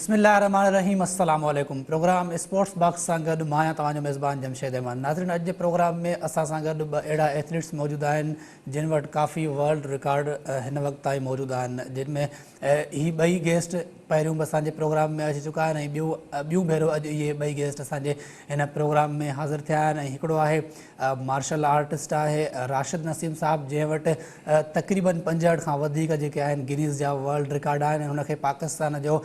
बिस्मिल्लाहिर्रहमानिर्रहीम अस्सलाम वालेकुम। प्रोग्राम स्पोर्ट्स बॉक्स सां गॾु मां आहियां तव्हांजो मेज़बान जमशेद अहमद। नाज़रीन, अॼु जे प्रोग्राम में असां सां गॾु ॿ अहिड़ा एथलीट्स मौजूदु आहिनि जिन वटि काफ़ी वर्ल्ड रिकॉर्ड हिन वक़्तु ताईं मौजूदु आहिनि, जिन में ही ॿई गेस्ट पहिरियों बि असांजे प्रोग्राम में अची चुका आहिनि ऐं ॿियूं भेरो अॼु इहे ॿई गेस्ट असांजे हिन प्रोग्राम में हाज़िर थिया आहिनि। ऐं हिकिड़ो आहे मार्शल आर्टिस्ट आहे राशिद नसीम साहब, जंहिं वटि तक़रीबन 65 खां वधीक जेके आहिनि गिनीज़ जा वर्ल्ड रिकॉर्ड आहिनि। हुनखे पाकिस्तान जो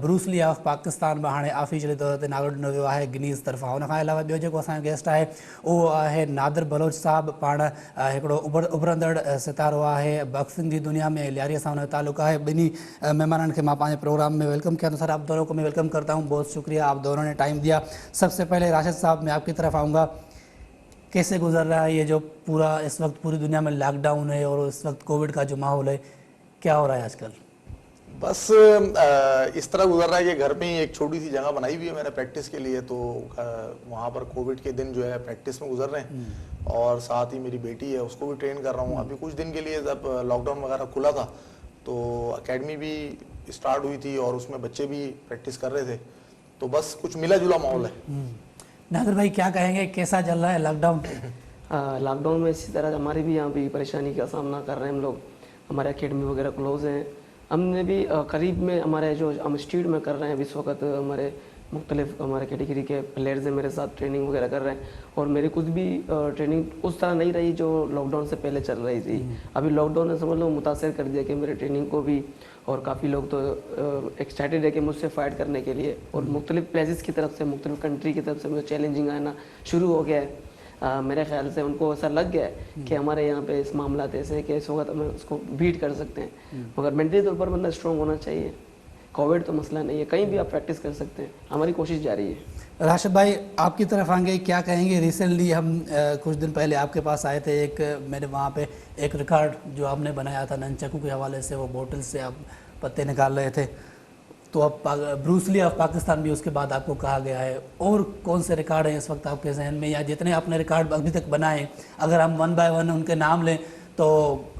ब्रूस ली ऑफ पाकिस्तान में हाणे ऑफिशियली तौर ते नालो ॾिनो वियो आहे गिनीज़ तरफ़ां। हुनखां अलावा ॿियो जेको असांजो गेस्ट आहे उहो आहे नादिर बलोच साहब। पाण हिकिड़ो उभरंदड़ सितारो आहे बॉक्सिंग जी दुनिया में, लियारीअ सां हुनजो ताल्लुक़ु आहे। ॿिन्ही मेहमाननि खे मां पंहिंजे प्रोग्राम में वेलकम किया। तो सर, आप दोनों को मैं वेलकम करता हूँ, बहुत शुक्रिया, आप दोनों ने टाइम दिया। सबसे पहले राशिद साहब, मैं आपकी तरफ आऊँगा, कैसे गुजर रहा है ये जो पूरा इस वक्त पूरी दुनिया में लॉकडाउन है और इस वक्त कोविड का जो माहौल है, क्या हो रहा है आजकल? बस इस तरह गुजर रहा है कि घर में ही एक छोटी सी जगह बनाई हुई है मैंने प्रैक्टिस के लिए, तो वहाँ पर कोविड के दिन जो है प्रैक्टिस में गुजर रहे हैं। और साथ ही मेरी बेटी है, उसको भी ट्रेन कर रहा हूँ। अभी कुछ दिन के लिए जब लॉकडाउन वगैरह खुला था तो एकेडमी भी स्टार्ट हुई थी और उसमें बच्चे भी प्रैक्टिस कर रहे थे, तो बस कुछ मिला जुला माहौल है। नादिर भाई, क्या कहेंगे, कैसा चल रहा है लॉकडाउन? लॉकडाउन में इसी तरह हमारी भी यहाँ भी परेशानी का सामना कर रहे हैं हम लोग। हमारे एकेडमी वगैरह क्लोज हैं। हमने भी करीब में हमारे जो हम स्ट्रीट में कर रहे हैं इस वक्त, हमारे मुख्तलिफ हमारे कैटेगरी के प्लेयर्स हैं मेरे साथ ट्रेनिंग वगैरह कर रहे हैं। और मेरी खुद भी ट्रेनिंग उस तरह नहीं रही जो लॉकडाउन से पहले चल रही थी। अभी लॉकडाउन ने समझ लो मुतासर कर दिया कि मेरे ट्रेनिंग को भी, और काफ़ी लोग तो एक्साइटेड है कि मुझसे फाइट करने के लिए, और मुख्तलिफ प्लेसेस की तरफ से, मुख्तलिफ कंट्री की तरफ से मुझे चैलेंजिंग आना शुरू हो गया है। मेरे ख्याल से उनको ऐसा लग गया है कि हमारे यहाँ पे इस मामला ऐसे हैं कि इस वक्त हम उसको बीट कर सकते हैं, मगर मेंटली तौर पर बंदा स्ट्रॉन्ग होना चाहिए। कोविड तो मसला नहीं है, कहीं भी आप प्रैक्टिस कर सकते हैं, हमारी कोशिश जारी है। राशिद भाई, आपकी तरफ आएंगे, क्या कहेंगे? रिसेंटली हम कुछ दिन पहले आपके पास आए थे, एक मैंने वहाँ पे एक रिकॉर्ड जो आपने बनाया था ननचकू के हवाले से, वो बोतल से आप पत्ते निकाल रहे थे, तो अब ब्रूस ली ऑफ पाकिस्तान भी उसके बाद आपको कहा गया है। और कौन से रिकॉर्ड हैं इस वक्त आपके जहन में, या जितने आपने रिकॉर्ड अभी तक बनाए, अगर हम 1 बाय 1 उनके नाम लें तो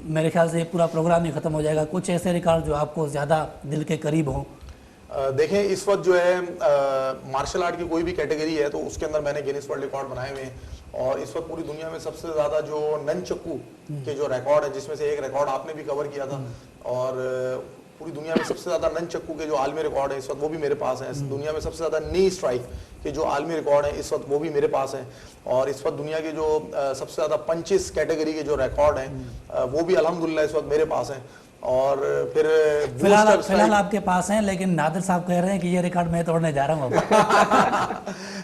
मेरे ख्याल से ये पूरा प्रोग्राम ही ख़त्म हो जाएगा। कुछ ऐसे रिकॉर्ड जो आपको ज़्यादा दिल के करीब हों? देखें, इस वक्त जो है मार्शल आर्ट की कोई भी कैटेगरी है तो उसके अंदर मैंने गिनीज वर्ल्ड रिकॉर्ड बनाए हुए हैं। और इस वक्त पूरी दुनिया में सबसे ज़्यादा जो ननचक्कू के जो रिकॉर्ड है, जिसमें से एक रिकॉर्ड आपने भी कवर किया था, और पूरी दुनिया में सबसे ज्यादा ननचक्कू के जो आलमी रिकॉर्ड है इस वक्त वो भी मेरे पास है। दुनिया में सबसे ज्यादा नी स्ट्राइक के जो आलमी रिकॉर्ड है इस वक्त वो भी मेरे पास है। और इस वक्त दुनिया के जो सबसे ज्यादा पंचेस कैटेगरी के जो रिकॉर्ड हैं वो भी अल्हम्दुलिल्लाह इस वक्त मेरे पास हैं। और फिर फिलहाल आपके पास हैं, लेकिन नादिर साहब कह रहे हैं कि ये रिकॉर्ड मैं तोड़ने जा रहा हूँ।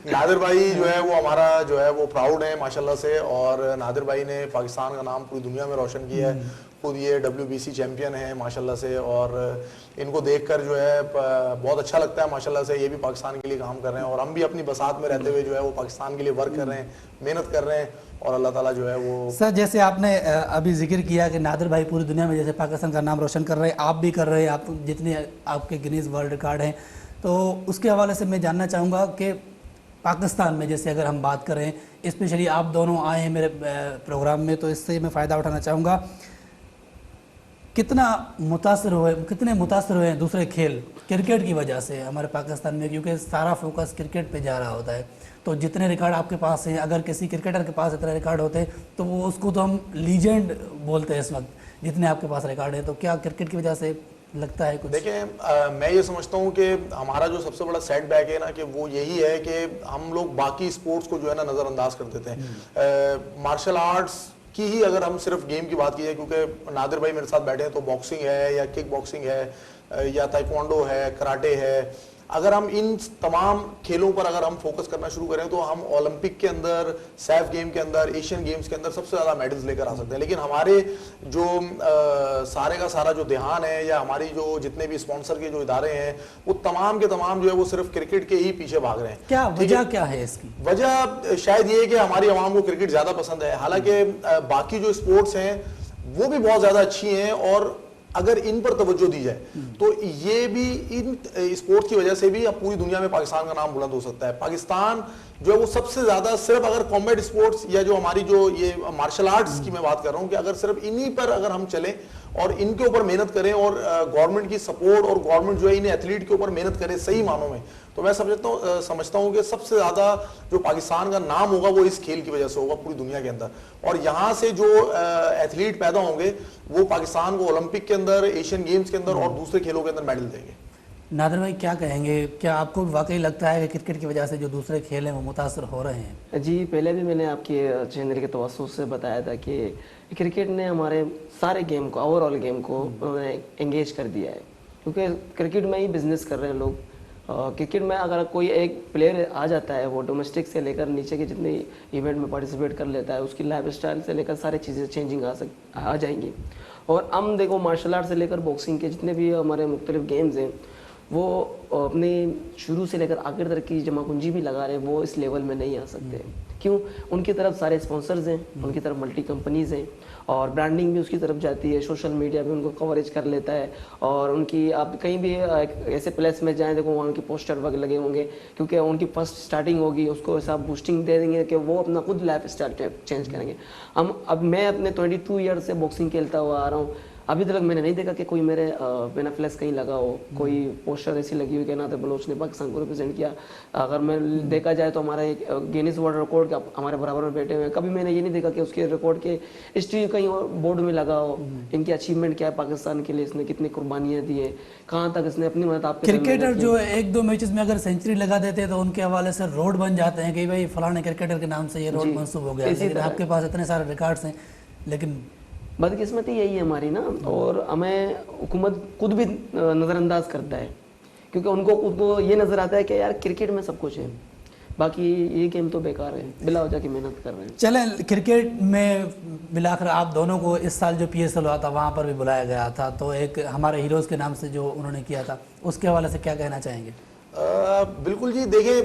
नादिर भाई जो है वो हमारा जो है वो प्राउड है माशाल्लाह से, और नादिर भाई ने पाकिस्तान का नाम पूरी दुनिया में रोशन किया है। खुद ये WBC चैंपियन है माशाल्लाह से, और इनको देखकर जो है बहुत अच्छा लगता है माशाल्लाह से। ये भी पाकिस्तान के लिए काम कर रहे हैं और हम भी अपनी बसात में रहते हुए जो है वो पाकिस्तान के लिए वर्क कर रहे हैं, मेहनत कर रहे हैं, और अल्लाह ताला जो है वो। सर, जैसे आपने अभी जिक्र किया कि नादिर भाई पूरी दुनिया में जैसे पाकिस्तान का नाम रोशन कर रहे हैं, आप भी कर रहे हैं, आप जितने आपके गिनीज वर्ल्ड रिकॉर्ड हैं, तो उसके हवाले से मैं जानना चाहूँगा कि पाकिस्तान में जैसे अगर हम बात करें, स्पेशली आप दोनों आए हैं मेरे प्रोग्राम में, तो इससे मैं फ़ायदा उठाना चाहूँगा, कितने मुतासर हुए हैं दूसरे खेल क्रिकेट की वजह से हमारे पाकिस्तान में, क्योंकि सारा फोकस क्रिकेट पे जा रहा होता है। तो जितने रिकॉर्ड आपके पास हैं, अगर किसी क्रिकेटर के पास इतने रिकॉर्ड होते तो वो उसको तो हम लीजेंड बोलते हैं इस वक्त, जितने आपके पास रिकॉर्ड है, तो क्या क्रिकेट की वजह से लगता है कुछ? देखिए, मैं ये समझता हूँ कि हमारा जो सबसे बड़ा सेटबैक है ना, कि वो यही है कि हम लोग बाकी स्पोर्ट्स को जो है ना नज़रअंदाज कर देते हैं। मार्शल आर्ट्स की ही अगर हम सिर्फ गेम की बात की है, क्योंकि नादिर भाई मेरे साथ बैठे हैं, तो बॉक्सिंग है या किक बॉक्सिंग है या ताइक्वांडो है, कराटे है, अगर हम इन तमाम खेलों पर अगर हम फोकस करना शुरू करें तो हम ओलंपिक के अंदर, सैफ गेम के अंदर, एशियन गेम्स के अंदर सबसे ज़्यादा मेडल्स लेकर आ सकते हैं। लेकिन हमारे जो सारे का सारा जो ध्यान है, या हमारी जो जितने भी स्पॉन्सर के जो इदारे हैं, वो तमाम के तमाम जो है वो सिर्फ क्रिकेट के ही पीछे भाग रहे हैं। क्या वजह क्या है इसकी? वजह शायद ये है कि हमारी आवाम को क्रिकेट ज़्यादा पसंद है, हालांकि बाकी जो स्पोर्ट्स हैं वो भी बहुत ज़्यादा अच्छी हैं, और अगर इन पर तवज्जो दी जाए तो ये भी इन स्पोर्ट्स की वजह से भी अब पूरी दुनिया में पाकिस्तान का नाम बुलंद हो सकता है। पाकिस्तान जो है वो सबसे ज्यादा सिर्फ अगर कॉम्बैट स्पोर्ट्स या जो हमारी जो ये मार्शल आर्ट्स की मैं बात कर रहा हूँ कि अगर सिर्फ इन्हीं पर अगर हम चलें और इनके ऊपर मेहनत करें और गवर्नमेंट की सपोर्ट और गवर्नमेंट जो है इन एथलीट के ऊपर मेहनत करे सही मानों में, तो मैं समझता हूँ कि सबसे ज्यादा जो पाकिस्तान का नाम होगा वो इस खेल की वजह से होगा पूरी दुनिया के अंदर। और यहाँ से जो एथलीट पैदा होंगे वो पाकिस्तान को ओलंपिक के अंदर, एशियन गेम्स के अंदर और दूसरे खेलों के अंदर मेडल देंगे। नादिर भाई क्या कहेंगे, क्या आपको वाकई लगता है कि क्रिकेट की वजह से जो दूसरे खेल हैं वो मुतासर हो रहे हैं? जी, पहले भी मैंने आपके चैनल के तवज्जुह से बताया था कि क्रिकेट ने हमारे सारे गेम को, ओवरऑल गेम को उन्होंने एंगेज कर दिया है, क्योंकि क्रिकेट में ही बिजनेस कर रहे हैं लोग। क्रिकेट में अगर कोई एक प्लेयर आ जाता है, वो डोमेस्टिक से लेकर नीचे के जितने इवेंट में पार्टिसिपेट कर लेता है, उसकी लाइफ स्टाइल से लेकर सारी चीज़ें चेंजिंग आ जाएंगी। और हम देखो, मार्शल आर्ट से लेकर बॉक्सिंग के जितने भी हमारे मुख्तलिफ गेम्स हैं, वो अपने शुरू से लेकर आखिर तक की जमा पूंजी भी लगा रहे हैं, वो इस लेवल में नहीं आ सकते। क्यों? उनकी तरफ सारे स्पॉन्सर्स हैं, उनकी तरफ मल्टी कंपनीज़ हैं, और ब्रांडिंग भी उसकी तरफ जाती है, सोशल मीडिया भी उनको कवरेज कर लेता है। और उनकी आप कहीं भी ऐसे प्लेस में जाएं, देखो वहाँ उनकी पोस्टर वगैरह लगे होंगे, क्योंकि उनकी फर्स्ट स्टार्टिंग होगी, उसको ऐसा बूस्टिंग दे देंगे कि वो अपना खुद लाइफ स्टाइल चेंज करेंगे। अब मैं अपने 22 ईयर से बॉक्सिंग खेलता हुआ आ रहा हूँ, अभी तक मैंने नहीं देखा कि कोई मेरे बिना फ्लैश कहीं लगा हो, कोई पोस्टर ऐसी लगी हुई कि नादिर बलोच ने पाकिस्तान को रिप्रेजेंट किया। अगर मैं देखा जाए तो हमारा एक गिनीज वर्ल्ड रिकॉर्ड का हमारे बराबर में बैठे हुए हैं, कभी मैंने ये नहीं देखा कि उसके रिकॉर्ड के हिस्ट्री कहीं और बोर्ड में लगा हो, इनकी अचीवमेंट क्या है पाकिस्तान के लिए, इसने कितनी कुर्बानियाँ दी है, कहाँ तक इसने अपनी मदद। आपके क्रिकेटर जो 1-2 मैचेस में अगर सेंचुरी लगा देते हैं तो उनके हवाले से रोड बन जाते हैं कि भाई फलाने क्रिकेटर के नाम से ये रोड मंसूब हो गया, लेकिन आपके पास इतने सारे रिकॉर्ड्स हैं। लेकिन बदकिस्मती यही है हमारी ना, और हमें हुकूमत खुद भी नज़रअंदाज करता है, क्योंकि उनको ये नज़र आता है कि यार क्रिकेट में सब कुछ है, बाकी ये गेम तो बेकार है, बिला वजह की मेहनत कर रहे हैं। चलें, क्रिकेट में मिलाकर आप दोनों को इस साल जो PSL हुआ था वहाँ पर भी बुलाया गया था, तो एक हमारे हीरोज़ के नाम से जो उन्होंने किया था, उसके हवाले से क्या कहना चाहेंगे? बिल्कुल जी, देखिए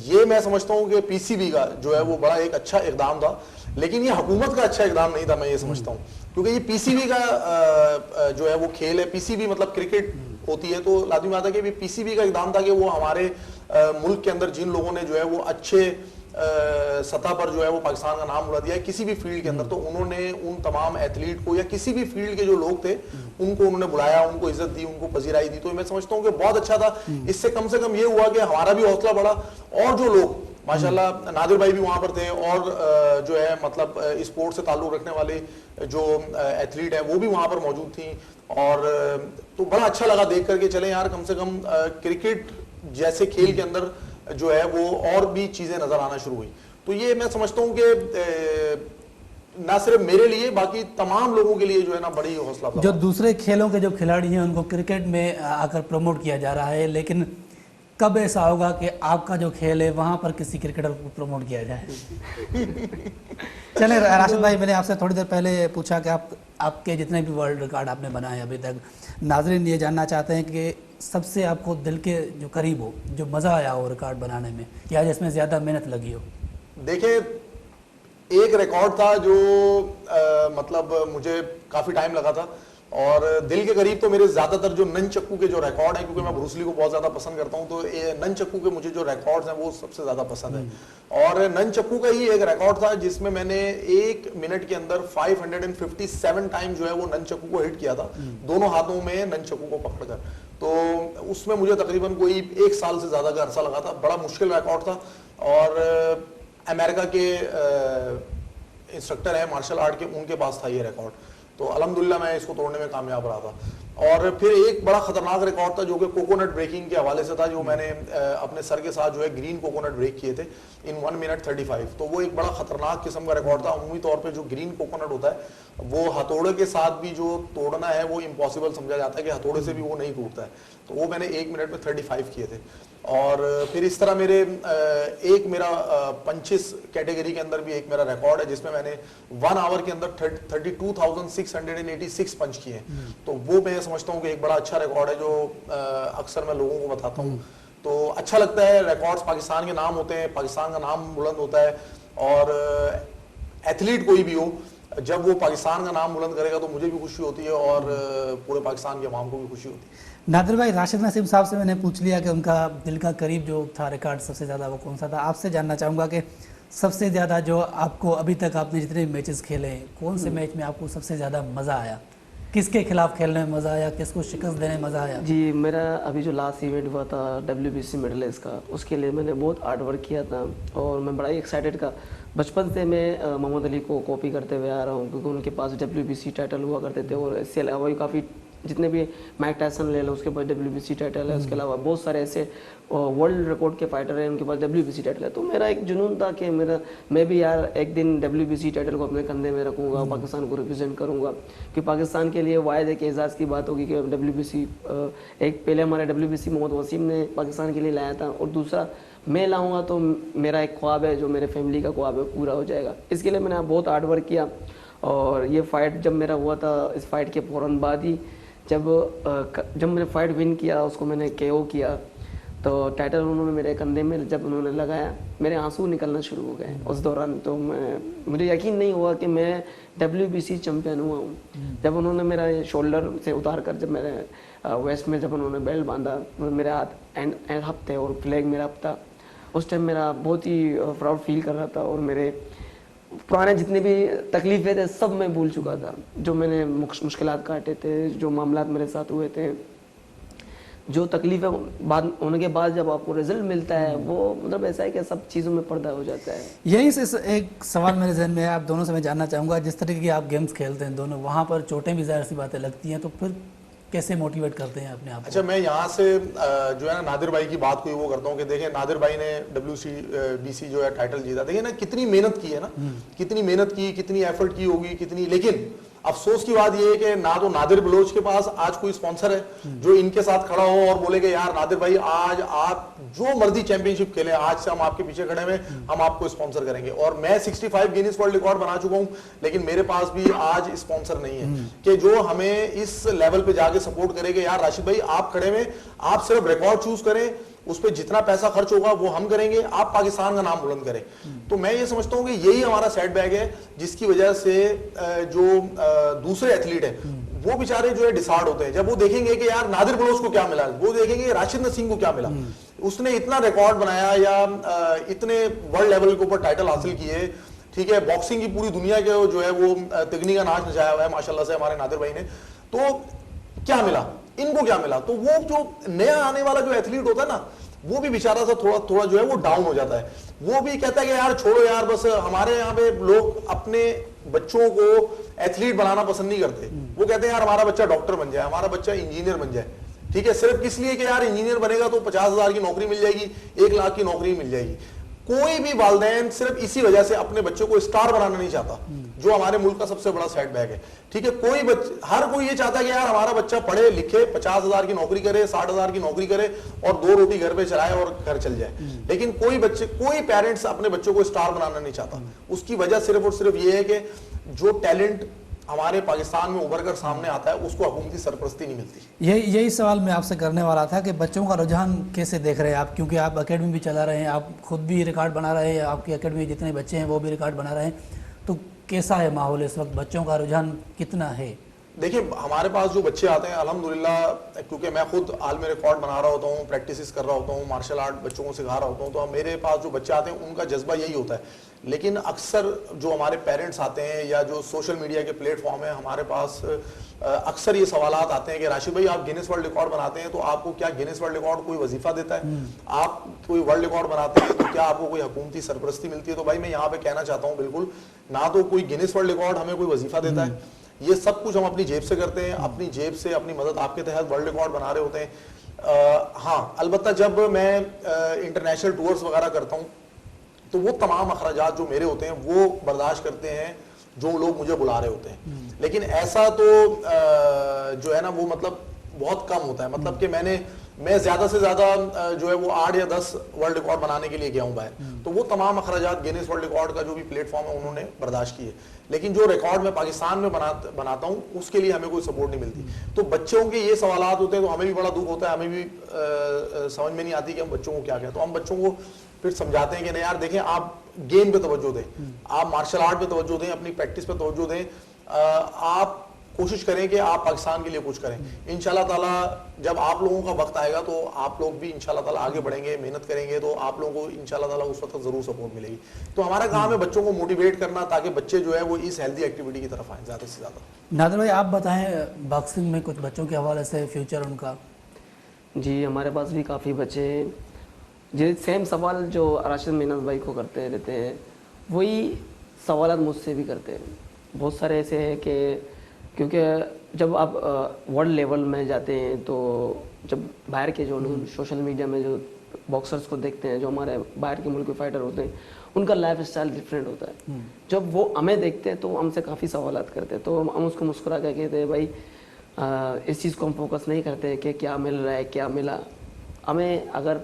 ये मैं समझता हूँ कि PCB का जो है वो बड़ा एक अच्छा इकदाम था, लेकिन ये हुकूमत का अच्छा इकदाम नहीं था, मैं ये समझता हूँ। क्योंकि ये PCB का जो है वो खेल है, PCB मतलब क्रिकेट होती है, तो लाजिमी बात है कि PCB का इकदाम था कि वो हमारे मुल्क के अंदर जिन लोगों ने जो है वो अच्छे सतह पर जो है वो पाकिस्तान का नाम उड़ा दिया है किसी भी फील्ड के अंदर, तो उन्होंने उन तमाम एथलीट को या किसी भी फील्ड के जो लोग थे उनको उन्होंने बुलाया, उनको इज्जत दी, उनको पजीराई दी, तो मैं समझता हूँ कि बहुत अच्छा था। इससे कम से कम ये हुआ कि हमारा भी हौसला बढ़ा, और जो लोग माशाल्लाह नादिर भाई भी वहां पर थे, और जो है मतलब स्पोर्ट्स से ताल्लुक रखने वाले जो एथलीट है वो भी वहां पर मौजूद थी, और तो बड़ा अच्छा लगा देख करके, चले यार कम से कम क्रिकेट जैसे खेल के अंदर जो है वो और भी चीजें नजर आना शुरू हुई। तो ये मैं समझता हूँ कि ना सिर्फ मेरे लिए बाकी तमाम लोगों के लिए जो है ना बड़ी हौसला जो दूसरे खेलों के जो खिलाड़ी हैं उनको क्रिकेट में आकर प्रमोट किया जा रहा है, लेकिन कब ऐसा होगा कि आपका जो खेल है वहाँ पर किसी क्रिकेटर को प्रमोट किया जाए? चले राशिद भाई, मैंने आपसे थोड़ी देर पहले पूछा कि आपके जितने भी वर्ल्ड रिकॉर्ड आपने बनाए अभी तक, नाजरीन ये जानना चाहते हैं कि सबसे आपको दिल के जो करीब हो, जो मज़ा आया हो रिकॉर्ड बनाने में, या जिसमें ज़्यादा मेहनत लगी हो? देखिए, एक रिकॉर्ड था जो मतलब मुझे काफ़ी टाइम लगा था, और दिल के करीब तो मेरे ज्यादातर जो ननचक्कू के जो रिकॉर्ड है, क्योंकि मैं ब्रूस ली को बहुत ज्यादा पसंद करता हूं, तो ननचक्कू के मुझे जो रिकॉर्ड्स हैं वो सबसे ज्यादा पसंद है। और ननचक्कू का ही एक रिकॉर्ड था जिसमें मैंने 1 मिनट के अंदर 557 टाइम जो है वो ननचक्कू को हिट किया था, दोनों हाथों में ननचक्कू को पकड़कर। तो उसमें मुझे तकरीबन कोई 1 साल से ज्यादा का अरसा लगा था, बड़ा मुश्किल रिकॉर्ड था। और अमेरिका के इंस्ट्रक्टर है मार्शल आर्ट के, उनके पास था ये रिकॉर्ड, तो अल्हम्दुलिल्लाह मैं इसको तोड़ने में कामयाब रहा था। और फिर एक बड़ा खतरनाक रिकॉर्ड था जो कि कोकोनट ब्रेकिंग के हवाले से था, जो मैंने अपने सर के साथ जो है ग्रीन कोकोनट ब्रेक किए थे इन 1 मिनट 35। तो वो एक बड़ा खतरनाक किस्म का रिकॉर्ड था। उम्मीद तौर पे जो ग्रीन कोकोनट होता है वो हथौड़े के साथ भी जो तोड़ना है वो इम्पॉसिबल समझा जाता है कि हथौड़े से भी वो नहीं टूटता है, तो वो मैंने 1 मिनट में 35 किए थे। और फिर इस तरह मेरे एक मेरा पंचेस कैटेगरी के अंदर भी एक मेरा रिकॉर्ड है जिसमें मैंने 1 आवर के अंदर 32,686 पंच किए, तो वो मैं समझता हूँ कि एक बड़ा अच्छा रिकॉर्ड है जो अक्सर मैं लोगों को बताता हूँ। तो अच्छा लगता है, रिकॉर्ड्स पाकिस्तान के नाम होते हैं, पाकिस्तान का नाम बुलंद होता है, और एथलीट कोई भी हो जब वो पाकिस्तान का नाम बुलंद करेगा तो मुझे भी खुशी होती है और पूरे पाकिस्तान के अवाम को भी खुशी होती है। नादिर भाई, राशिद नसीम साहब से मैंने पूछ लिया कि उनका दिल का करीब जो था रिकॉर्ड सबसे ज़्यादा वो कौन सा था। आपसे जानना चाहूँगा कि सबसे ज़्यादा जो आपको अभी तक आपने जितने मैचेस खेले, कौन से मैच में आपको सबसे ज़्यादा मज़ा आया? किसके खिलाफ खेलने में मज़ा आया, किसको शिकस्त देने में मज़ा आया? जी, मेरा अभी जो लास्ट इवेंट हुआ था WBC मेडलिस्ट का, उसके लिए मैंने बहुत हार्ड वर्क किया था और मैं बड़ा ही एक्साइटेड था। बचपन से मैं मोहम्मद अली को कॉपी करते हुए आ रहा हूँ, क्योंकि उनके पास WBC टाइटल हुआ करते थे और इससे अलावा भी काफ़ी, जितने भी माइक टायसन ले लो उसके पास WBC टाइटल है, उसके अलावा बहुत सारे ऐसे वर्ल्ड रिकॉर्ड के फाइटर हैं उनके पास WBC टाइटल है। तो मेरा एक जुनून था कि मैं भी यार एक दिन WBC टाइटल को अपने कंधे में रखूँगा, पाकिस्तान को रिप्रेजेंट करूँगा, कि पाकिस्तान के लिए वायद एक एजाज़ की बात होगी कि WBC, एक पहले हमारे WBC मोहम्मद वसीम ने पाकिस्तान के लिए लाया था और दूसरा मैं लाऊंगा, तो मेरा एक ख्वाब है जो मेरे फैमिली का ख्वाब है पूरा हो जाएगा। इसके लिए मैंने बहुत हार्ड वर्क किया और ये फाइट जब मेरा हुआ था, इस फाइट के फ़ौरन बाद ही जब मैंने फाइट विन किया, उसको मैंने KO किया, तो टाइटल उन्होंने मेरे कंधे में जब उन्होंने लगाया, मेरे आंसू निकलना शुरू हो गए उस दौरान। तो मुझे यकीन नहीं हुआ कि मैं WBC चैम्पियन हुआ हूँ। जब उन्होंने मेरा शोल्डर से उतार कर जब मेरे वेस्ट में जब उन्होंने बेल्ट बांधा, मेरे हाथ एंड हप थे और फ्लैग मेरा हप था, उस टाइम मेरा बहुत ही प्राउड फील कर रहा था और मेरे पुराने जितने भी तकलीफ़ें थे सब मैं भूल चुका था। जो मैंने मुश्किलात काटे थे, जो मामलात मेरे साथ हुए थे, जो तकलीफ़ें बाद होने के बाद जब आपको रिजल्ट मिलता है, वो मतलब ऐसा है कि सब चीज़ों में पर्दा हो जाता है। यही से एक सवाल मेरे जहन में है, आप दोनों से मैं जानना चाहूँगा, जिस तरीके की आप गेम्स खेलते हैं दोनों, वहाँ पर चोटें भी ज़ाहिर सी बातें लगती हैं, तो फिर कैसे मोटिवेट करते हैं अपने आप को? अच्छा, मैं यहाँ से जो है ना नादिर भाई की बात को वो करता हूँ कि देखें नादिर भाई ने WBC जो है टाइटल जीता, देखिए ना कितनी मेहनत की है ना, कितनी मेहनत की, कितनी एफर्ट की होगी, कितनी, लेकिन अफसोस की बात यह है कि ना तो नादिर बलोच के पास आज कोई स्पॉन्सर है जो इनके साथ खड़ा हो और बोले कि यार नादिर भाई आज आप जो मर्जी चैंपियनशिप खेलें, आज से हम आपके पीछे खड़े हैं, हम आपको स्पॉन्सर करेंगे। और मैं 65 गिनीज वर्ल्ड रिकॉर्ड बना चुका हूं, लेकिन मेरे पास भी आज स्पॉन्सर नहीं है कि जो हमें इस लेवल पे जाके सपोर्ट करे कि यार राशिद भाई आप खड़े में, आप सिर्फ रिकॉर्ड चूज करें, उस पर जितना पैसा खर्च होगा वो हम करेंगे, आप पाकिस्तान का नाम बुलंद करें। तो मैं ये समझता हूँ कि यही हमारा सेटबैक है, जिसकी वजह से जो दूसरे एथलीट हैं वो बेचारे जो है डिसार्ड होते हैं। जब वो देखेंगे कि यार नादिर बलोच को क्या मिला, वो देखेंगे राशिद नसीम को क्या मिला, उसने इतना रिकॉर्ड बनाया या इतने वर्ल्ड लेवल के ऊपर टाइटल हासिल किए, ठीक है, बॉक्सिंग की पूरी दुनिया के जो है वो तिगनी का नाच नचाया हुआ है माशाल्लाह से हमारे नादिर भाई ने, तो क्या मिला इनको, क्या मिला? तो वो जो नया आने वाला जो एथलीट होता है ना, वो भी बेचारा सा थोड़ा थोड़ा जो है वो डाउन हो जाता है। वो भी कहता है कि यार छोड़ो यार, बस हमारे यहाँ पे लोग अपने बच्चों को एथलीट बनाना पसंद नहीं करते। वो कहते हैं यार हमारा बच्चा डॉक्टर बन जाए, हमारा बच्चा इंजीनियर बन जाए, ठीक है, सिर्फ किस लिए कि यार इंजीनियर बनेगा तो 50,000 की नौकरी मिल जाएगी, 1 लाख की नौकरी मिल जाएगी। कोई भी वालिदैन सिर्फ इसी वजह से अपने बच्चों को स्टार बनाना नहीं चाहता, जो हमारे मुल्क का सबसे बड़ा सेटबैक है, ठीक है। हर कोई ये चाहता है कि यार हमारा बच्चा पढ़े लिखे, 50,000 की नौकरी करे, 60,000 की नौकरी करे और 2 रोटी घर पे चलाए और घर चल जाए, लेकिन कोई पेरेंट्स अपने बच्चों को स्टार बनाना नहीं चाहता। उसकी वजह सिर्फ और सिर्फ ये है कि जो टैलेंट हमारे पाकिस्तान में उभर कर सामने आता है उसको हुकूमती सरपरस्ती नहीं मिलती। यही सवाल मैं आपसे करने वाला था कि बच्चों का रुझान कैसे देख रहे हैं आप, क्योंकि आप एकेडमी भी चला रहे हैं, आप खुद भी रिकॉर्ड बना रहे हैं, आपकी एकेडमी जितने बच्चे हैं वो भी रिकॉर्ड बना रहे हैं, तो कैसा है माहौल इस वक्त, बच्चों का रुझान कितना है? देखिए हमारे पास जो बच्चे आते हैं अल्हम्दुलिल्लाह, क्योंकि मैं खुद आलमी रिकॉर्ड बना रहा होता हूँ, प्रैक्टिस कर रहा होता हूँ, मार्शल आर्ट बच्चों को सिखा रहा होता हूँ, तो मेरे पास जो बच्चे आते हैं उनका जज्बा यही होता है। लेकिन अक्सर जो हमारे पेरेंट्स आते हैं या जो सोशल मीडिया के प्लेटफॉर्म है हमारे पास, अक्सर ये सवालात आते हैं कि राशिद भाई आप गिनीज वर्ल्ड रिकॉर्ड बनाते हैं तो आपको क्या गिनीज वर्ल्ड रिकॉर्ड कोई वजीफा देता है? आप कोई वर्ल्ड रिकॉर्ड बनाते हैं तो क्या आपको कोई हुकूमती सरपरस्ती मिलती है? तो भाई मैं यहाँ पे कहना चाहता हूँ बिल्कुल ना, तो कोई गिनीज वर्ल्ड रिकॉर्ड हमें कोई वजीफा देता है, ये सब कुछ हम अपनी जेब से करते हैं, अपनी जेब से अपनी मदद आपके तहत वर्ल्ड रिकॉर्ड बना रहे होते हैं। हाँ, अलबत्ता जब मैं इंटरनेशनल टूर्स वगैरह करता हूँ तो वो तमाम अखराजात जो मेरे होते हैं वो बर्दाश्त करते हैं जो लोग मुझे बुला रहे होते हैं, लेकिन ऐसा तो जो है ना वो मतलब बहुत कम होता है। मतलब कि मैं ज्यादा से ज्यादा जो है वो 8 या 10 वर्ल्ड रिकॉर्ड बनाने के लिए गया हूं बाहर, तो वो तमाम अखराजात गिनीज वर्ल्ड रिकॉर्ड का जो भी प्लेटफॉर्म है उन्होंने बर्दाश्त किए, लेकिन जो रिकॉर्ड मैं पाकिस्तान में बनाता हूं उसके लिए हमें कोई सपोर्ट नहीं मिलती। तो बच्चों के ये सवालात होते हैं तो हमें भी बड़ा दुख होता है, हमें भी समझ में नहीं आती कि हम बच्चों को क्या कहें। तो हम बच्चों को फिर समझाते हैं कि नहीं यार देखें, आप गेम पे तवज्जो दें, आप मार्शल आर्ट पे तवज्जो दें, अपनी प्रैक्टिस पे तवज्जो दें, आप कोशिश करें कि आप पाकिस्तान के लिए कुछ करें। इंशाल्लाह ताला जब आप लोगों का वक्त आएगा तो आप लोग भी इंशाल्लाह ताला आगे बढ़ेंगे, मेहनत करेंगे तो आप लोगों को इंशाल्लाह ताला उस वक्त जरूर सपोर्ट मिलेगी। तो हमारा काम है बच्चों को मोटिवेट करना ताकि बच्चे जो है वो इस हेल्दी एक्टिविटी की तरफ आए ज़्यादा से ज़्यादा। नादिर भाई आप बताएं बॉक्सिंग में कुछ बच्चों के हवाले से फ्यूचर उनका। जी हमारे पास भी काफ़ी बच्चे हैं जो सेम सवाल जो राशिद मीनाज भाई को करते रहते हैं वही सवाल मुझसे भी करते हैं। बहुत सारे ऐसे हैं कि क्योंकि जब आप वर्ल्ड लेवल में जाते हैं तो जब बाहर के जो लोग सोशल मीडिया में जो बॉक्सर्स को देखते हैं, जो हमारे बाहर के मुल्क के फाइटर होते हैं, उनका लाइफ स्टाइल डिफरेंट होता है। जब वो हमें देखते हैं तो हमसे काफ़ी सवालात करते हैं, तो हम उसको मुस्कुरा कर कहते हैं भाई इस चीज़ को हम फोकस नहीं करते कि क्या मिल रहा है क्या मिला। हमें अगर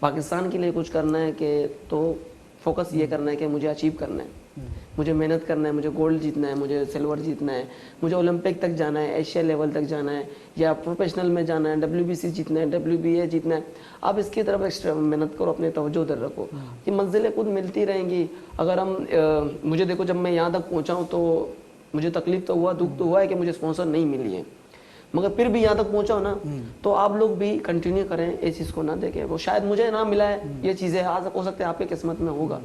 पाकिस्तान के लिए कुछ करना है कि तो फोकस ये करना है कि मुझे अचीव करना है, मुझे मेहनत करना है, मुझे गोल्ड जीतना है, मुझे सिल्वर जीतना है, मुझे ओलंपिक तक जाना है, एशिया लेवल तक जाना है या प्रोफेशनल में जाना है, WBC जीतना है, WBA जीतना है। आप इसकी तरफ एक्स्ट्रा मेहनत करो, अपने तवज्जो उधर रखो, ये मंजिलें खुद मिलती रहेंगी। अगर हम मुझे देखो जब मैं यहाँ तक पहुँचा हूँ तो मुझे तकलीफ तो हुआ, दुख तो हुआ है कि मुझे स्पॉन्सर नहीं मिली है, मगर फिर भी यहाँ तक पहुँचा हो ना तो आप लोग भी कंटिन्यू करें, इस चीज़ को ना देखें। वो शायद मुझे ना मिला है ये चीज़ें, आज हो सकता है आपके किस्मत में होगा,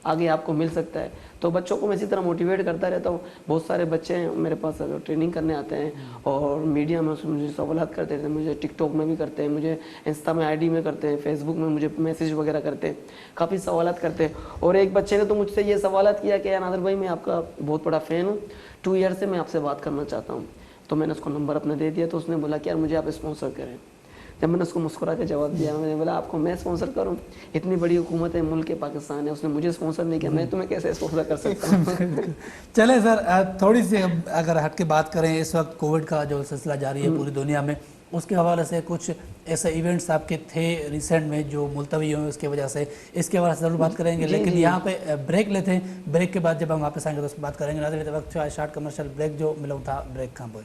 आगे आपको मिल सकता है। तो बच्चों को मैं इसी तरह मोटिवेट करता रहता हूँ। बहुत सारे बच्चे हैं मेरे पास ट्रेनिंग करने आते हैं और मीडिया में मुझे सवालात करते रहते हैं, मुझे टिकटॉक में भी करते हैं, मुझे इंस्टा में ID में करते हैं, फेसबुक में मुझे मैसेज वगैरह करते हैं, काफ़ी सवालात करते हैं। और एक बच्चे ने तो मुझसे ये सवालात किया कि नादिर भाई मैं आपका बहुत बड़ा फ़ैन हूँ, 2 ईयर से मैं आपसे बात करना चाहता हूँ। तो मैंने उसको नंबर अपना दे दिया, तो उसने बोला कि यार मुझे आप स्पॉन्सर करें। जब मैंने उसको मुस्कुरा के जवाब दिया, मैंने बोला आपको मैं स्पॉन्सर करूं, इतनी बड़ी हुकूमत है, मुल्क के पाकिस्तान है, उसने मुझे स्पॉन्सर नहीं किया, मैं तुम्हें कैसे स्पॉन्सर कर सकता हूं। चले सर थोड़ी सी अगर हट के बात करें, इस वक्त कोविड का जो सिलसिला जारी है पूरी दुनिया में, उसके हवाले से कुछ ऐसे इवेंट्स आपके थे रिसेंट में जो मुलतवी हुए उसकी वजह से, इसके हवाले से ज़रूर बात करेंगे। लेकिन यहाँ पे ब्रेक लेते हैं, ब्रेक के बाद जब हम वापस आएंगे तो उस पर बात करेंगे। नाज़रीन वक्त शार्ट कमर्शियल ब्रेक जो मिला था, ब्रेक खां बोए।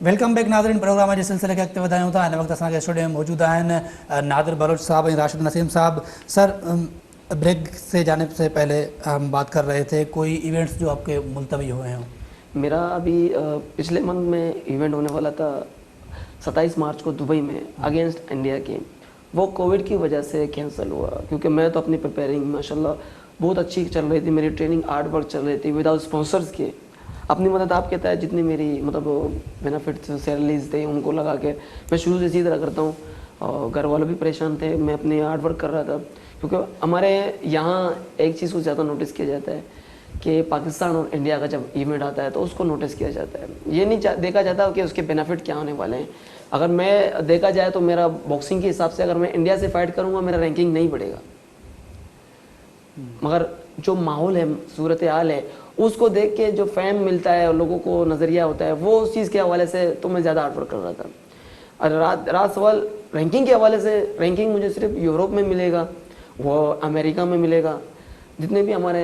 वेलकम बैक नाज़रीन, प्रोग्राम जे सिलसिले खे अॻिते वधायूं था। हिन वक़्तु असांखे स्टूडियो में मौजूद आहिनि नादिर बलोच साहब ऐं राशिद नसीम साहब। सर ब्रेक से जाने से पहले हम बात कर रहे थे कोई इवेंट्स जो आपके मुलतवी हुए हों। मेरा अभी पिछले मंथ में इवेंट होने वाला था 27 मार्च को दुबई में अगेंस्ट इंडिया के, वो कोविड की वजह से कैंसिल हुआ। क्योंकि मैं तो अपनी प्रिपेयरिंग माशाल्लाह बहुत अच्छी चल रही थी, मेरी ट्रेनिंग हार्ड वर्क चल रही थी विदाउट स्पॉन्सर्स के। अपनी मदद आपके तहत जितनी मेरी मतलब बेनिफिट्स सैलरीज थे उनको लगा के मैं शुरू से इसी तरह करता हूँ। और घर वाले भी परेशान थे, मैं अपनी हार्ड वर्क कर रहा था। क्योंकि हमारे यहाँ एक चीज़ को ज़्यादा नोटिस किया जाता है कि पाकिस्तान और इंडिया का जब इवेंट आता है तो उसको नोटिस किया जाता है, ये नहीं देखा जाता कि उसके बेनिफिट क्या होने वाले हैं। अगर मैं देखा जाए तो मेरा बॉक्सिंग के हिसाब से अगर मैं इंडिया से फाइट करूँगा मेरा रैंकिंग नहीं बढ़ेगा, मगर जो माहौल है, सूरत हाल है, उसको देख के जो फैम मिलता है और लोगों को नज़रिया होता है, वो उस चीज़ के हवाले से तो मैं ज़्यादा हार्ड वर्क कर रहा था। और रात सवाल रैंकिंग के हवाले से, रैंकिंग मुझे सिर्फ यूरोप में मिलेगा, वो अमेरिका में मिलेगा, जितने भी हमारे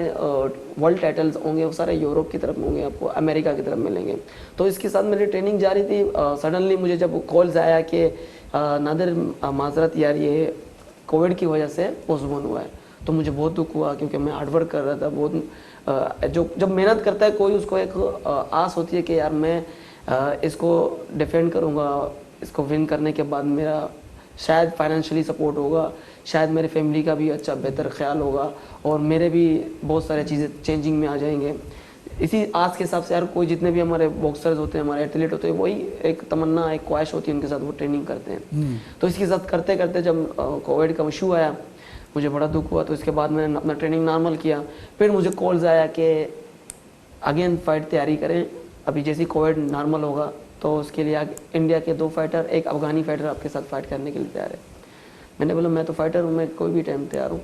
वर्ल्ड टाइटल्स होंगे वो सारे यूरोप की तरफ होंगे, आपको अमेरिका की तरफ मिलेंगे। तो इसके साथ मेरी ट्रेनिंग जारी थी। सडनली मुझे जब कॉल्स आया कि नादिर माजरत यार ये कोविड की वजह से पोस्टपोन हुआ है, तो मुझे बहुत दुख हुआ। क्योंकि मैं हार्ड वर्क कर रहा था बहुत, जो जब मेहनत करता है कोई उसको एक आस होती है कि यार मैं इसको डिफेंड करूँगा, इसको विन करने के बाद मेरा शायद फाइनेंशियली सपोर्ट होगा, शायद मेरे फैमिली का भी अच्छा बेहतर ख्याल होगा और मेरे भी बहुत सारे चीज़ें चेंजिंग में आ जाएंगे। इसी आस के हिसाब से यार कोई जितने भी हमारे बॉक्सर्स होते हैं, हमारे एथलीट होते हैं, वही एक तमन्ना एक ख्वाहिश होती है उनके साथ वो ट्रेनिंग करते हैं। तो इसके साथ करते करते जब कोविड का इशू आया मुझे बड़ा दुख हुआ। तो इसके बाद मैंने अपना ट्रेनिंग नॉर्मल किया। फिर मुझे कॉल्स आया कि अगेन फाइट तैयारी करें, अभी जैसे कोविड नॉर्मल होगा तो उसके लिए इंडिया के 2 फाइटर, एक अफगानी फाइटर आपके साथ फाइट करने के लिए तैयार है। मैंने बोला मैं तो फाइटर हूँ, मैं कोई भी टाइम तैयार हूँ।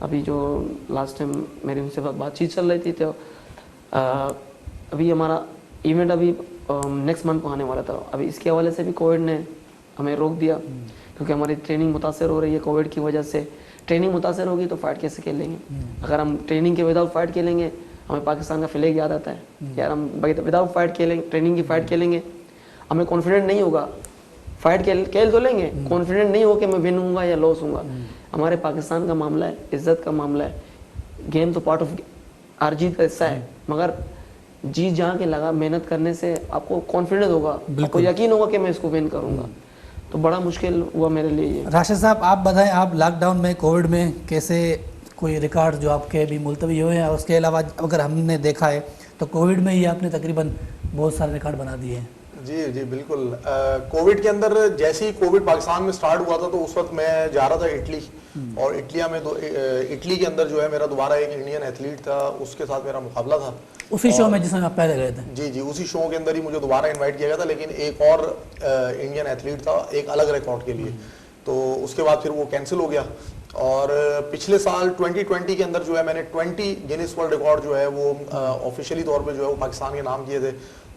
अभी जो लास्ट टाइम मेरी उनसे बातचीत चल रही थी तो अभी हमारा इवेंट अभी नेक्स्ट मंथ को आने वाला था। अभी इसके हवाले से भी कोविड ने हमें रोक दिया क्योंकि हमारी ट्रेनिंग मुतासर हो रही है कोविड की वजह से। ट्रेनिंग मुतासर होगी तो फाइट कैसे खेलेंगे? अगर हम ट्रेनिंग के विदाउट फाइट खेलेंगे हमें पाकिस्तान का फ्लैग याद आता है यार, हम विदाउट फाइट खेलेंगे, ट्रेनिंग की फाइट खेलेंगे, हमें कॉन्फिडेंट नहीं होगा, फाइट खेल तो लेंगे, कॉन्फिडेंट नहीं हो कि मैं विन होऊंगा या लॉस होऊंगा। हमारे पाकिस्तान का मामला है, इज्जत का मामला है, गेम तो पार्ट ऑफ हार जीत का हिस्सा है, मगर जी जहाँ के लगा मेहनत करने से आपको कॉन्फिडेंस होगा, आपको यकीन होगा कि मैं इसको विन करूंगा। तो बड़ा मुश्किल हुआ मेरे लिए ये। राशिद साहब, आप बताएं, आप लॉकडाउन में, कोविड में कैसे कोई रिकॉर्ड जो आपके भी मुलतवी हुए हैं, और उसके अलावा अगर हमने देखा है तो कोविड में ही आपने तकरीबन बहुत सारे रिकॉर्ड बना दिए हैं। जी जी बिल्कुल। कोविड के अंदर जैसे ही कोविड पाकिस्तान में स्टार्ट हुआ था तो उस वक्त मैं जा रहा था इटली, और इटली के अंदर जो है मेरा दोबारा एक इंडियन एथलीट था, उसके साथ मेरा मुकाबला था उसी शो में जिसमें आप पहले गए थे। जी जी, उसी शो के अंदर ही मुझे दोबारा इनवाइट किया गया था, लेकिन एक और इंडियन एथलीट था एक अलग रिकॉर्ड के लिए, तो उसके बाद फिर वो कैंसिल हो गया। और पिछले साल 2020 के अंदर जो है मैंने 20 गिनीज वर्ल्ड रिकॉर्ड जो है वो ऑफिशियली तौर पे जो है वो पाकिस्तान के नाम किए थे,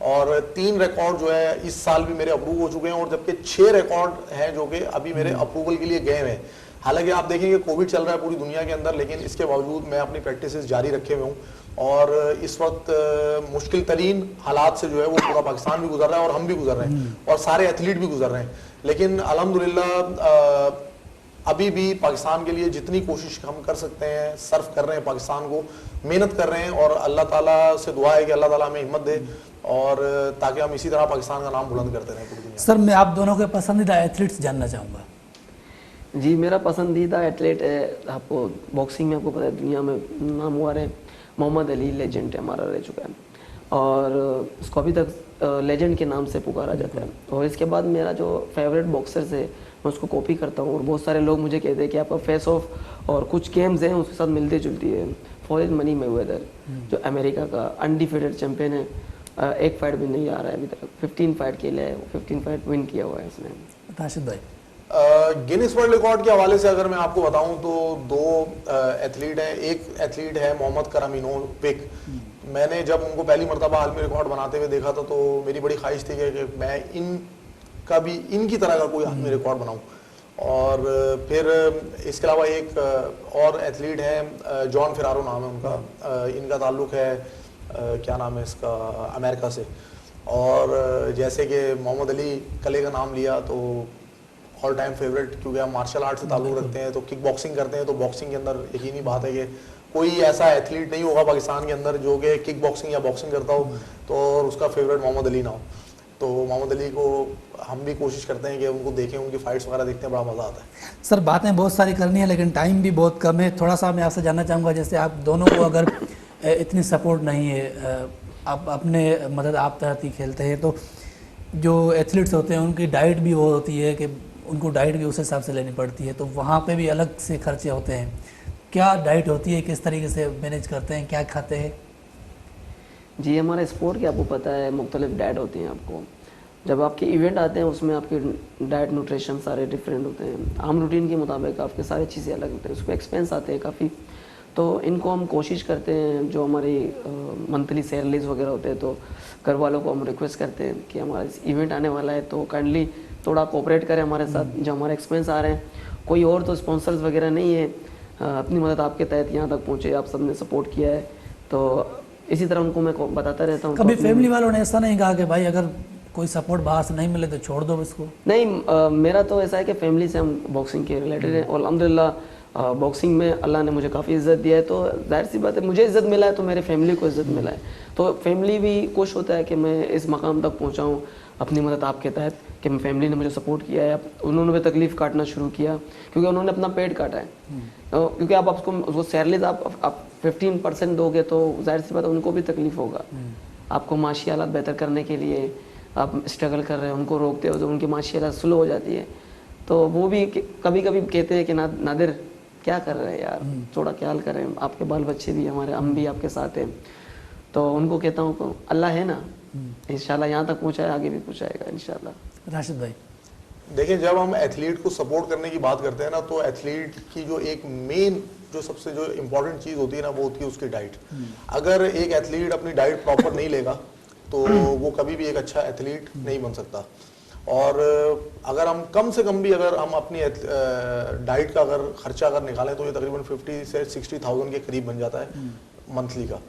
और 3 रिकॉर्ड जो है इस साल भी मेरे अप्रूव हो चुके हैं, और जबकि 6 रिकॉर्ड हैं जो कि अभी मेरे अप्रूवल के लिए गए हैं। हालांकि आप देखेंगे कोविड चल रहा है पूरी दुनिया के अंदर, लेकिन इसके बावजूद मैं अपनी प्रैक्टिसेस जारी रखे हुए हूँ, और इस वक्त मुश्किल तरीन हालात से जो है वो पूरा पाकिस्तान भी गुजर रहा है और हम भी गुजर रहे हैं और सारे एथलीट भी गुजर रहे हैं। लेकिन अल्हम्दुलिल्लाह अभी भी पाकिस्तान के लिए जितनी कोशिश हम कर सकते हैं सर्व कर रहे हैं, पाकिस्तान को मेहनत कर रहे हैं, और अल्लाह ताला से दुआ है कि अल्लाह ताला हमें हिम्मत दे, और ताकि हम इसी तरह पाकिस्तान का नाम बुलंद करते रहें पूरी दुनिया। सर, मैं आप दोनों के पसंदीदा एथलीट्स जानना चाहूँगा। जी, मेरा पसंदीदा एथलीट है, आपको बॉक्सिंग में आपको पता है दुनिया में नामवर है, मोहम्मद अली लेजेंड है, हमारा रह चुका है, और उसको अभी तक लेजेंड के नाम से पुकारा जाता है। और इसके बाद मेरा जो फेवरेट बॉक्सर है मैं उसको कॉपी करता हूँ, और बहुत सारे लोग मुझे कहते हैं कि आपका फेस ऑफ और कुछ गेम्स हैं उसके साथ मिलती जुलती है। फॉरेन मनी मैवेदर जो अमेरिका का अनडिफीटेड चैंपियन है, एक फाइट भी नहीं आ रहा है अभी तक, 15 फाइट खेला है, 15 फाइट विन किया हुआ है उसने। राशिद भाई, गिनीज वर्ल्ड रिकॉर्ड के हवाले से अगर मैं आपको बताऊं तो 2 एथलीट हैं। एक एथलीट है मोहम्मद करामिनोविक। मैंने जब उनको पहली मरतबा आलमी रिकॉर्ड बनाते हुए देखा था तो मेरी बड़ी ख्वाहिश थी कि मैं इनकी तरह का कोई आलमी रिकॉर्ड बनाऊं। और फिर इसके अलावा एक और एथलीट है, जॉन फेरारो नाम है उनका, इनका ताल्लुक है क्या नाम है इसका, अमेरिका से। और जैसे कि मोहम्मद अली कले का नाम लिया तो ऑल टाइम फेवरेट, क्योंकि हम मार्शल आर्ट से ताल्लुक़ रखते हैं, तो किक बॉक्सिंग करते हैं, तो बॉक्सिंग के अंदर यकीनी बात है कि कोई ऐसा एथलीट नहीं होगा पाकिस्तान के अंदर जो कि किक बॉक्सिंग या बॉक्सिंग करता हो तो उसका फेवरेट मोहम्मद अली ना हो। तो मोहम्मद अली को हम भी कोशिश करते हैं कि उनको देखें, उनकी फाइट्स वगैरह देखते हैं, बड़ा मज़ा आता है। सर, बातें बहुत सारी करनी है लेकिन टाइम भी बहुत कम है, थोड़ा सा मैं आपसे जानना चाहूँगा, जैसे आप दोनों को अगर इतनी सपोर्ट नहीं है, आप अपने मदद आप तहत ही खेलते हैं, तो जो एथलीट्स होते हैं उनकी डाइट भी वो होती है कि उनको डाइट भी उस हिसाब से लेनी पड़ती है, तो वहाँ पे भी अलग से खर्चे होते हैं। क्या डाइट होती है, किस तरीके से मैनेज करते हैं, क्या खाते हैं? जी, हमारे स्पोर्ट की आपको पता है मुख्तलिफ डाइट होती हैं। आपको जब आपके इवेंट आते हैं उसमें आपके डाइट न्यूट्रिशन सारे डिफरेंट होते हैं, आम रूटीन के मुताबिक आपके सारी चीज़ें अलग होते हैं, उसमें एक्सपेंस आते हैं काफ़ी। तो इनको हम कोशिश करते हैं, जो हमारी मंथली सैलरीज वगैरह होते हैं, तो घर वालों को हम रिक्वेस्ट करते हैं कि हमारा इवेंट आने वाला है तो काइंडली थोड़ा कोऑपरेट करें हमारे साथ, जो हमारे एक्सपेंस आ रहे हैं। कोई और तो स्पॉन्सर्स वगैरह नहीं है, अपनी मदद आपके तहत यहाँ तक पहुँचे, आप सबने सपोर्ट किया है, तो इसी तरह उनको मैं बताता रहता हूँ। कभी फैमिली वालों ने ऐसा नहीं कहा कि भाई अगर कोई सपोर्ट बाहर से नहीं मिले तो छोड़ दो इसको? नहीं, मेरा तो ऐसा है कि फैमिली से हम बॉक्सिंग के रिलेटेड हैं, और अल्हम्दुलिल्लाह बॉक्सिंग में अल्लाह ने मुझे काफ़ी इज़्ज़त दिया है, तो जाहिर सी बात है मुझे इज़्ज़त मिला है तो मेरे फैमिली को इज़्ज़त मिला है, तो फैमिली भी खुश होता है कि मैं इस मकाम तक पहुँचा हूँ अपनी मदद आपके तहत, कि मैं फैमिली ने मुझे सपोर्ट किया है। उन्होंने भी तकलीफ़ काटना शुरू किया क्योंकि उन्होंने अपना पेट काटा है, क्योंकि आप उसको सैलरीज आप 15% दोगे तो जाहिर सी बात है उनको भी तकलीफ़ होगा। आपको माशी हालात बेहतर करने के लिए आप स्ट्रगल कर रहे हैं, उनको रोकते हो तो उनकी माशी हालात स्लो हो जाती है, तो वो भी कभी कभी कहते हैं कि नादिर क्या कर रहे हैं यार, थोड़ा ख्याल करें, आपके बाल बच्चे भी हमारे, हम भी आपके साथ हैं। तो उनको कहता हूँ अल्लाह है ना, इंशाल्लाह यहाँ तक पहुँचाए, आगे भी पहुँचाएगा इंशाल्लाह। राशिद भाई, देखिए जब हम एथलीट को सपोर्ट करने की बात करते हैं ना, तो एथलीट की जो एक मेन जो सबसे जो इम्पोर्टेंट चीज़ होती है ना, वो होती है उसकी डाइट। अगर एक एथलीट अपनी डाइट प्रॉपर नहीं लेगा तो वो कभी भी एक अच्छा एथलीट नहीं बन सकता। और अगर हम कम से कम भी अगर हम अपनी डाइट का अगर खर्चा अगर निकालें तो ये तकरीबन 50 से 60,000 के करीब बन जाता है मंथली का।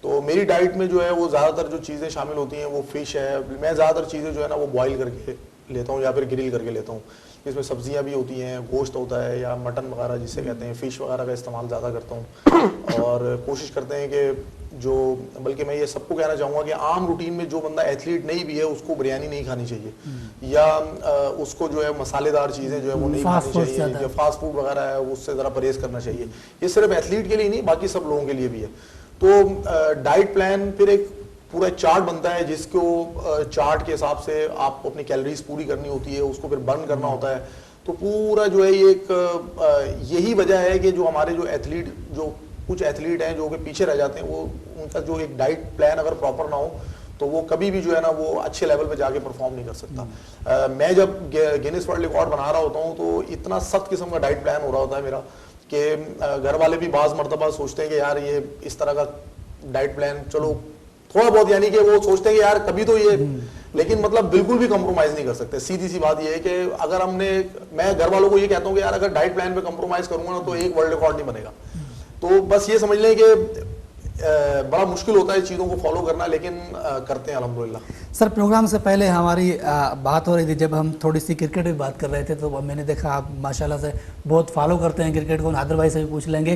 तो मेरी डाइट में जो है वो ज़्यादातर जो चीज़ें शामिल होती हैं वो फ़िश है। मैं ज़्यादातर चीज़ें जो है ना वो बॉईल करके लेता हूँ या फिर ग्रिल करके लेता हूँ। इसमें सब्जियां भी होती हैं, गोश्त होता है या मटन वगैरह जिसे कहते हैं, फ़िश वगैरह का इस्तेमाल ज़्यादा करता हूँ। और कोशिश करते हैं कि जो, बल्कि मैं ये सबको कहना चाहूँगा कि आम रूटीन में जो बंदा एथलीट नहीं भी है उसको बिरयानी नहीं खानी चाहिए या उसको जो है मसालेदार चीज़ें जो है वो नहीं खानी चाहिए, या फास्ट फूड वगैरह है उससे ज़रा परहेज़ करना चाहिए। ये सिर्फ एथलीट के लिए नहीं, बाकी सब लोगों के लिए भी है। तो डाइट प्लान फिर एक पूरा चार्ट बनता है जिसको चार्ट के हिसाब से आपको अपनी कैलोरीज पूरी करनी होती है, उसको फिर बर्न करना होता है। तो पूरा जो है ये एक यही वजह है कि जो हमारे जो एथलीट, जो कुछ एथलीट हैं जो कि पीछे रह जाते हैं, वो उनका जो एक डाइट प्लान अगर प्रॉपर ना हो तो वो कभी भी जो है ना वो अच्छे लेवल पे जाके परफॉर्म नहीं कर सकता। मैं जब गिनीज वर्ल्ड रिकॉर्ड बना रहा होता हूँ तो इतना सख्त किस्म का डाइट प्लान हो रहा होता है मेरा कि घर वाले भी बाज़ मरतबा सोचते हैं कि यार ये इस तरह का डाइट प्लान, चलो थोड़ा बहुत, यानी कि वो सोचते हैं कि यार कभी तो ये, लेकिन मतलब बिल्कुल भी कंप्रोमाइज नहीं कर सकते। सीधी सी बात ये है कि अगर हमने, मैं घर वालों को ये कहता हूँ कि यार अगर डाइट प्लान पे कंप्रोमाइज करूंगा ना तो एक वर्ल्ड रिकॉर्ड नहीं बनेगा। तो बस ये समझ लें कि बड़ा मुश्किल होता है चीज़ों को फॉलो करना, लेकिन करते हैं अल्हम्दुलिल्लाह। सर, प्रोग्राम से पहले हमारी बात हो रही थी, जब हम थोड़ी सी क्रिकेट की बात कर रहे थे तो मैंने देखा आप माशाल्लाह से बहुत फॉलो करते हैं क्रिकेट को। नादिर भाई से भी पूछ लेंगे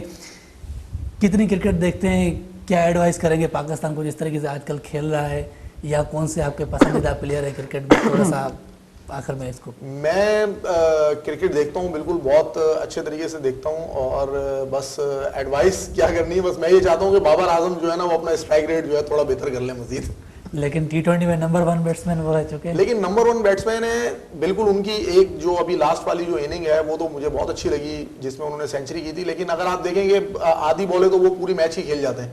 कितनी क्रिकेट देखते हैं, क्या एडवाइस करेंगे पाकिस्तान को जिस तरीके से आजकल खेल रहा है, या कौन से आपके पसंदीदा प्लेयर है क्रिकेट में, थोड़ा सा आखिर में इसको। मैं क्रिकेट देखता हूँ, बिल्कुल बहुत अच्छे तरीके से देखता हूँ, और बस एडवाइस क्या करनी है, बस मैं ये चाहता हूँ कि बाबर आजम जो है ना वो अपना स्ट्राइक रेट जो है थोड़ा बेहतर कर ले मजीद। लेकिन T20 में नंबर 1 बैट्समैन वो रह चुके हैं। लेकिन नंबर 1 बैट्समैन है बिल्कुल। उनकी एक जो अभी लास्ट वाली जो इनिंग है वो तो मुझे बहुत अच्छी लगी जिसमें उन्होंने सेंचुरी की थी, लेकिन अगर आप देखेंगे आधी बॉले तो वो पूरी मैच ही खेल जाते हैं,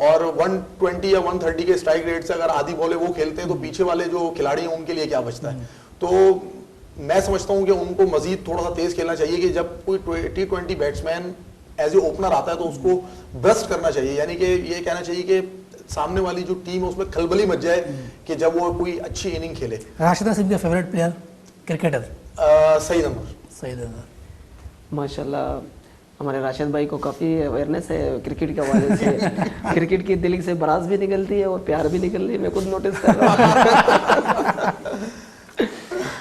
और 120 या 130 के स्ट्राइक रेट से अगर आधी बॉले वो खेलते हैं तो पीछे वाले जो खिलाड़ी हैं उनके लिए क्या बचता है। तो मैं समझता हूँ कि उनको मजीद थोड़ा सा तेज खेलना चाहिए कि जब कोई T20 batsman as a opener आता है तो उसको ब्रस्ट करना चाहिए, यानी कि ये कहना चाहिए कि सामने वाली जो टीम है उसमें खलबली मच जाए कि जब वो कोई अच्छी इनिंग खेले। राशिद नसीम का favourite player cricketer? Saeed Anwar. Saeed Anwar माशाल्लाह हमारे राशिद भाई को काफ़ी अवेयरनेस है क्रिकेट के हवाले से। क्रिकेट की दिल से बरास भी निकलती है और प्यार भी निकल रही है, मैं खुद नोटिस कर रहा हूँ।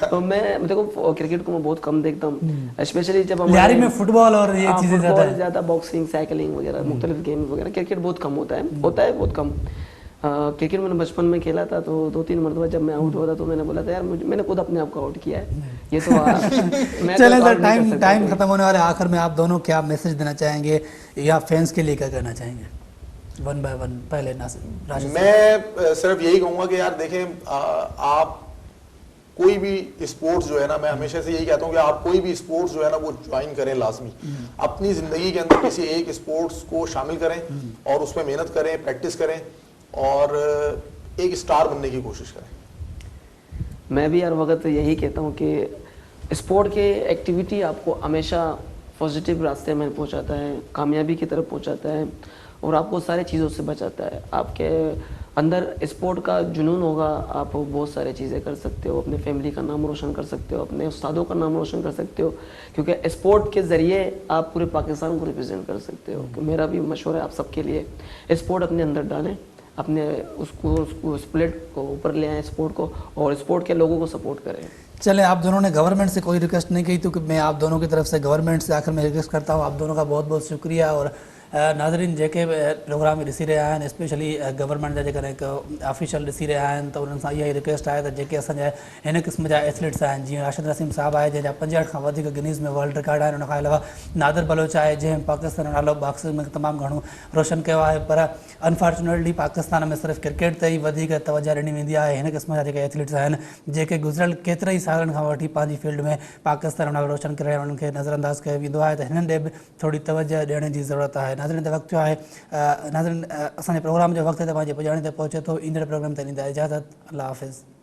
तो मैं देखो क्रिकेट को मैं बहुत कम देखता हूँ, स्पेशली जब हमारे में फुटबॉल और ये चीज़ें ज़्यादा बॉक्सिंग, साइकिलिंग वगैरह मुख्तलिफ गेम वगैरह, क्रिकेट बहुत कम होता है बहुत कम। क्रिकेट मैंने बचपन में खेला था तो 2-3 मरतबा जब मैं आउट हुआ था तो मैंने बोला था यार मैंने खुद अपने आप को आउट किया है, ये तो चलें सर, टाइम खत्म होने वाले, आखिर में आप दोनों क्या मैसेज देना चाहेंगे या फैंस के लिए क्या कहना चाहेंगे? 1 by 1 पहले नासिर। मैं सिर्फ यही कहूँगा कि यार देखें, आप कोई भी स्पोर्ट्स जो है ना, मैं हमेशा से यही कहता हूँ कि आप कोई भी स्पोर्ट्स जो है ना वो ज्वाइन करें लाजमी। अपनी ज़िंदगी के अंदर किसी एक स्पोर्ट्स को शामिल करें और उसमें मेहनत करें, प्रैक्टिस करें और एक स्टार बनने की कोशिश करें। मैं भी हर वक्त यही कहता हूँ कि स्पोर्ट के एक्टिविटी आपको हमेशा पॉजिटिव रास्ते में पहुँचाता है, कामयाबी की तरफ पहुँचाता है और आपको सारी चीज़ों से बचाता है। आपके अंदर स्पोर्ट का जुनून होगा, आप बहुत सारी चीज़ें कर सकते हो, अपने फैमिली का नाम रोशन कर सकते हो, अपने उस्तादों का नाम रोशन कर सकते हो, क्योंकि स्पोर्ट के ज़रिए आप पूरे पाकिस्तान को रिप्रेजेंट कर सकते हो। कि मेरा भी मशवरा है आप सबके लिए, स्पोर्ट अपने अंदर डालें, अपने उसको स्प्लिट को ऊपर ले आएँ स्पोर्ट को, और स्पोर्ट के लोगों को सपोर्ट करें। चले, आप दोनों ने गवर्नमेंट से कोई रिक्वेस्ट नहीं की तो मैं आप दोनों की तरफ से गवर्नमेंट से आखिर में रिक्वेस्ट करता हूँ, आप दोनों का बहुत बहुत शुक्रिया। और नाज़रीन जेके प्रोग्राम ॾिसी रहिया आहिनि, स्पेशली गवर्नमेंट जा जेकॾहिं हिकु ऑफिशियल ॾिसी रहिया आहिनि त उन्हनि सां इहा ई रिक्वेस्ट आहे त जेके असांजा हिन क़िस्म जा एथलीट्स आहिनि, जीअं राशिद नसीम साहब आहे जंहिंजा 65 खां वधीक गिनीज़ में वर्ल्ड रिकॉर्ड आहिनि, उनखां अलावा नादिर बलोच आहे जंहिं पाकिस्तान जो नालो बॉक्सिंग में तमामु घणो रोशन कयो आहे, पर अनफॉर्चुनेटली पाकिस्तान में सिर्फ़ु क्रिकेट ते ई वधीक तवजह ॾिनी वेंदी आहे। हिन क़िस्म जा जेके एथलीट्स आहिनि जेके गुज़िरियल केतिरे ई सालनि खां वठी पंहिंजी फील्ड में पाकिस्तान जो नालो रोशन करे रहिया आहिनि, उन्हनि खे नज़रअंदाज़ कयो वेंदो आहे, त हिननि ॾे बि थोरी तवजह ॾियण जी ज़रूरत आहे। नाज़रीन, त वक़्तु आहे नाज़रीन, असांजे प्रोग्राम जो वक़्तु तव्हांजे पुॼाणे ते पहुचे थो। ईंदड़ प्रोग्राम ते ॾींदा इजाज़त। अल्लाह हाफ़िज़।